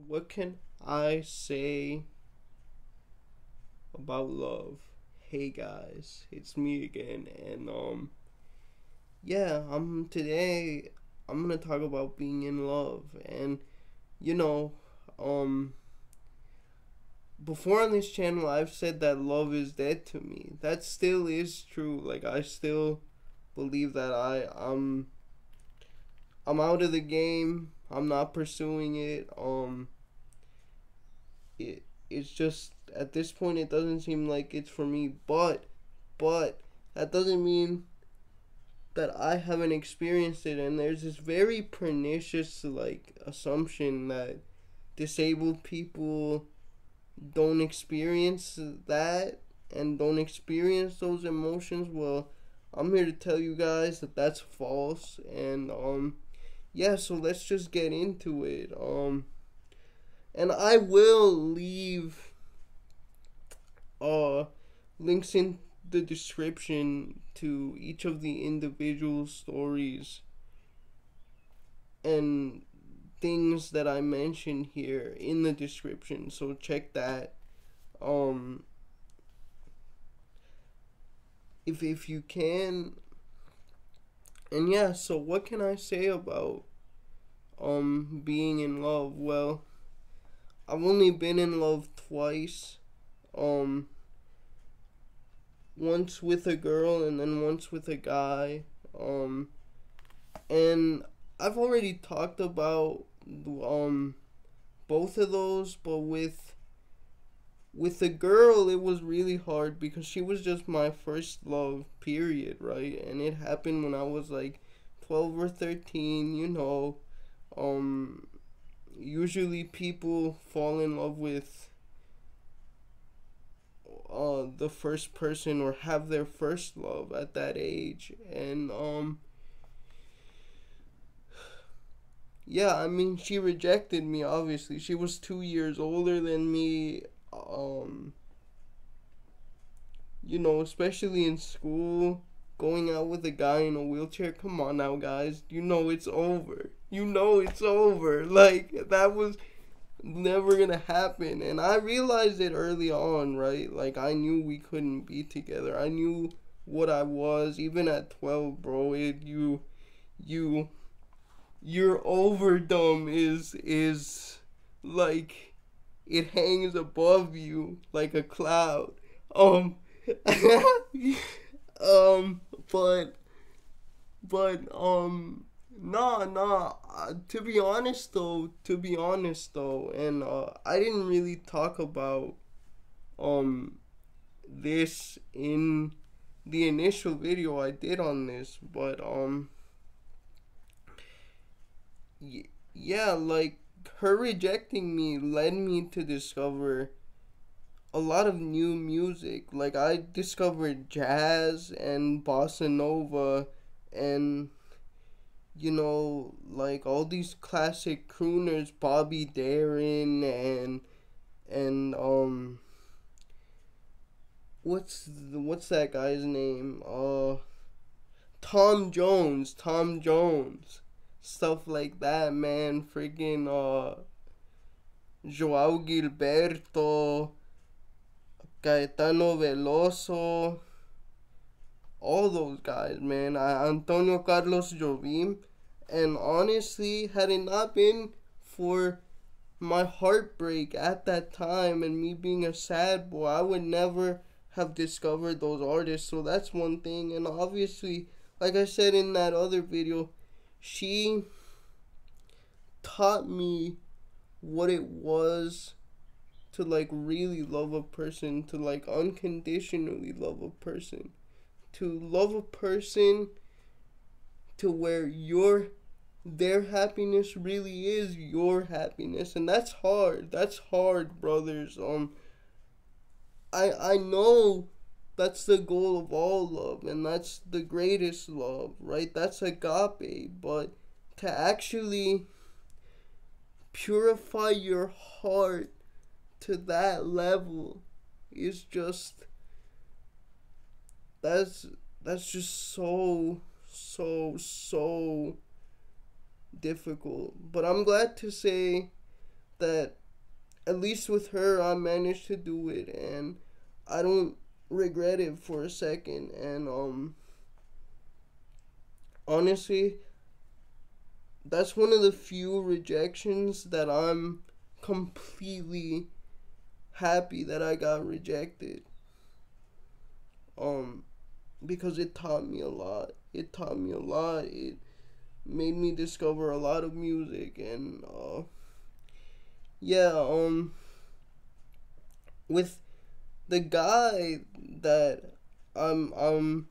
What can I say about love? Hey guys, it's me again, and yeah, today I'm gonna talk about being in love, and you know, um, before on this channel I've said that love is dead to me. That still is true. Like I still believe that I'm out of the game. I'm not pursuing it. It's just at this point it doesn't seem like it's for me, but that doesn't mean that I haven't experienced it. And there's this very pernicious like assumption that disabled people don't experience that and don't experience those emotions. Well, I'm here to tell you guys that that's false. And yeah, so let's just get into it. And I will leave uh links in the description to each of the individual stories and things that I mentioned here in the description. So check that. Um if you can. And yeah, so what can I say about being in love? Well, I've only been in love twice. Um Once with a girl and then once with a guy. And I've already talked about both of those, but with the girl it was really hard because she was just my first love, period, right? And it happened when I was like 12 or 13, usually people fall in love with the first person or have their first love at that age. And yeah, I mean, she rejected me. Obviously, she was 2 years older than me. um Especially in school, going out with a guy in a wheelchair. Come on now, guys, it's over. It's over. Like, that was never gonna happen. And I realized it early on, right? Like, I knew we couldn't be together. I knew what I was, even at 12, bro. You your overdom is like, it hangs above you like a cloud. Um um but nah, to be honest though, and I didn't really talk about um this in the initial video I did on this, but yeah, like, her rejecting me led me to discover a lot of new music. Like, I discovered jazz and bossa nova, and like all these classic crooners, Bobby Darin and what's that guy's name? Tom Jones, stuff like that, man. Freaking Joao Gilberto, Caetano Veloso, all those guys, man. Antonio Carlos Jobim. And honestly, had it not been for my heartbreak at that time and me being a sad boy, I would never have discovered those artists. So that's one thing. And obviously, like I said in that other video, she taught me what it was to like really love a person, to like unconditionally love a person, to love a person to where their happiness really is your happiness. And that's hard, brothers. I know that's the goal of all love, and that's the greatest love, right? That's agape. But to actually purify your heart to that level is just, that's just so difficult. But I'm glad to say that at least with her I managed to do it, and I don't regret it for a second. And honestly, that's one of the few rejections that I'm completely happy that I got rejected. Because it taught me a lot. It taught me a lot. It made me discover a lot of music, and yeah, with the guy that I'm I'm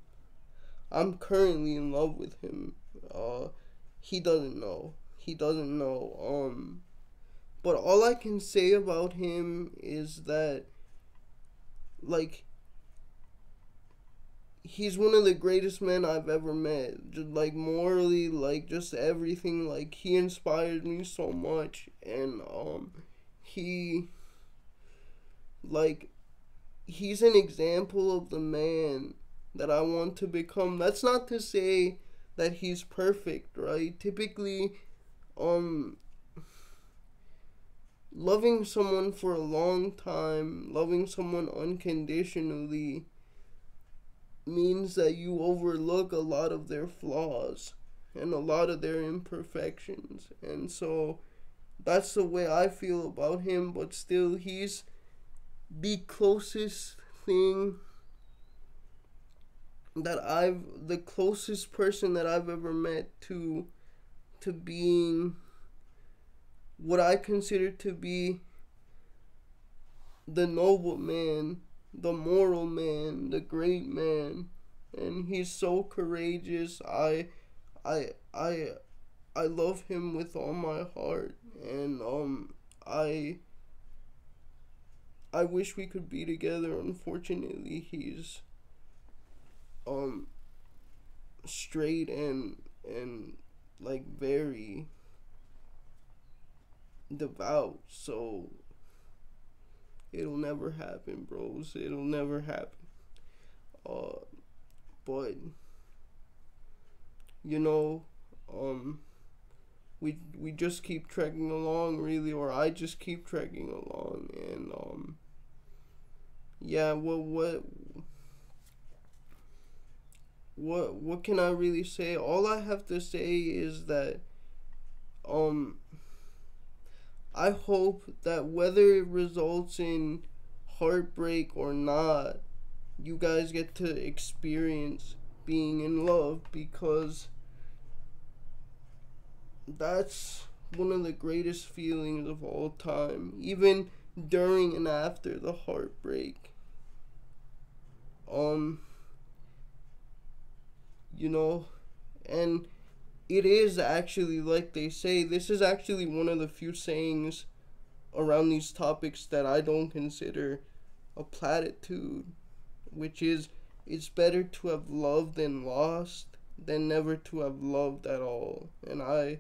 I'm currently in love with him. He doesn't know. He doesn't know. But all I can say about him is that, like, he's one of the greatest men I've ever met. Just, like, morally, like, just everything. Like, he inspired me so much, and he, like, he's an example of the man that I want to become. That's not to say that he's perfect, right? Typically, loving someone for a long time, loving someone unconditionally, means that you overlook a lot of their flaws and a lot of their imperfections. And so that's the way I feel about him, but still, he's the closest thing the closest person that I've ever met to being what I consider to be the noble man, the moral man, the great man. And he's so courageous. I I I love him with all my heart, and I wish we could be together. Unfortunately, he's straight and like very devout, so it'll never happen, bros. It'll never happen. Uh, but you know, we just keep trekking along, really, or I just keep trekking along, and yeah. What can I really say? All I have to say is that I hope that whether it results in heartbreak or not, you guys get to experience being in love, because that's one of the greatest feelings of all time, even during and after the heartbreak. You know, and it is actually, like they say, this is actually one of the few sayings around these topics that I don't consider a platitude, which is, it's better to have loved and lost than never to have loved at all. And I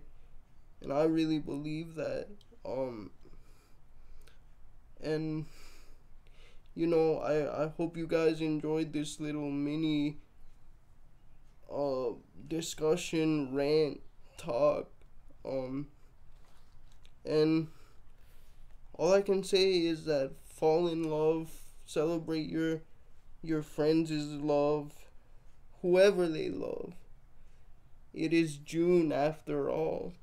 really believe that. And you know, I hope you guys enjoyed this little mini discussion, rant, talk, and all I can say is that fall in love, celebrate your friends' love, whoever they love. It is June after all.